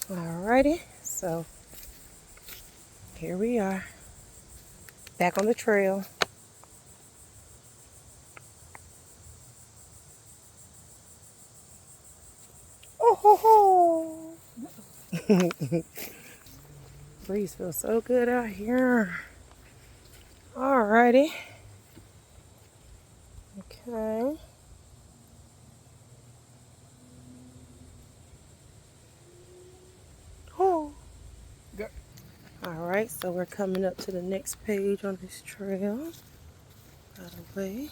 Alrighty, so here we are, back on the trail. Oh ho ho! Breeze feels so good out here. Alrighty. Okay. Oh. Alright, so we're coming up to the next page on this trail. By the way.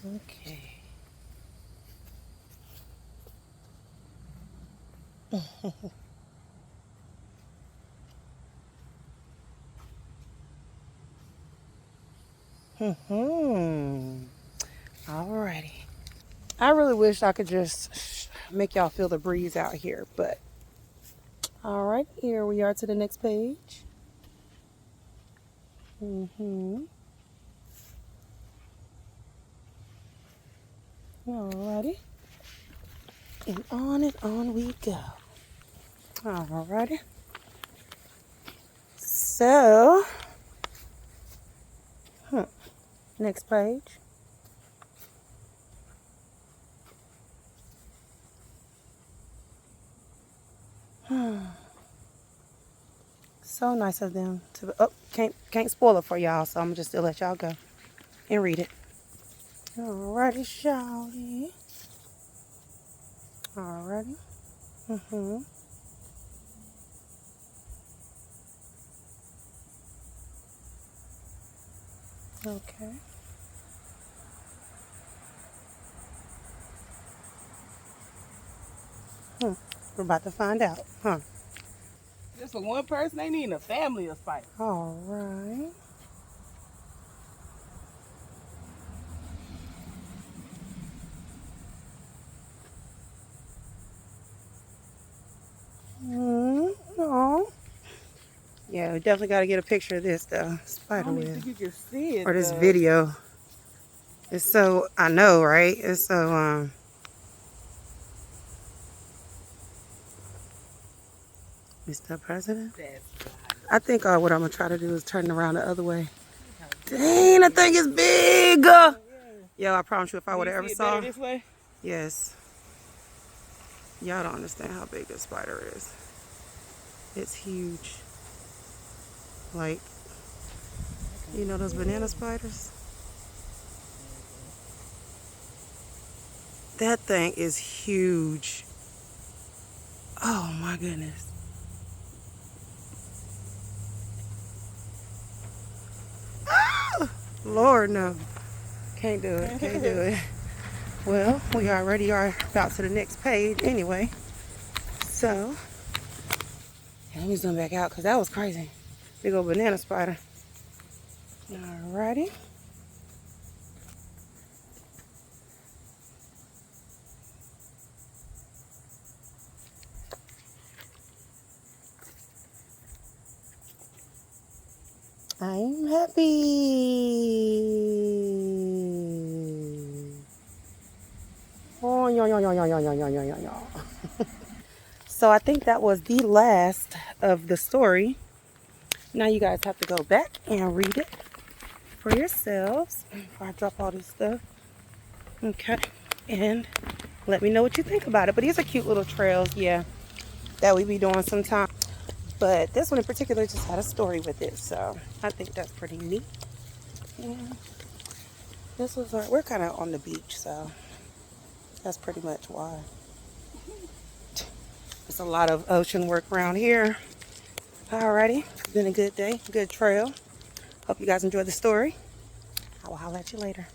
Okay. Alrighty. I really wish I could just make y'all feel the breeze out here, but alright, here we are to the next page. Alrighty. And on we go. Alrighty. So, next page. So nice of them to. Oh, can't spoil it for y'all, so I'm just gonna let y'all go and read it. Alrighty, shawty. Alrighty. Okay. We're about to find out, huh? Just for one person, they need a family of spiders. All right. Oh. Yeah, we definitely got to get a picture of this, though. Spider I don't web. even think you can see it. Or this video. It's so, I know, right? It's so, Mr. President? I think what I'm going to try to do is turn it around the other way. Dang, that thing is big! Yo, I promise you, if I would have ever saw... this way? Yes. Y'all don't understand how big this spider is. It's huge. Like, you know those banana spiders? That thing is huge. Oh my goodness. Ah! Lord, no. Can't do it. Can't do it. Well, we already are about to the next page anyway. So, let me zoom back out because that was crazy. Big old banana spider. Alrighty. I'm happy. Oh, yo. So I think that was the last of the story. Now you guys have to go back and read it for yourselves before I drop all this stuff. Okay. And let me know what you think about it. But these are cute little trails, yeah, that we be doing sometime. But this one in particular just had a story with it, so I think that's pretty neat. And this was we're kind of on the beach, so that's pretty much why. There's a lot of ocean work around here. Alrighty, been a good day, good trail. Hope you guys enjoyed the story. I will holler at you later.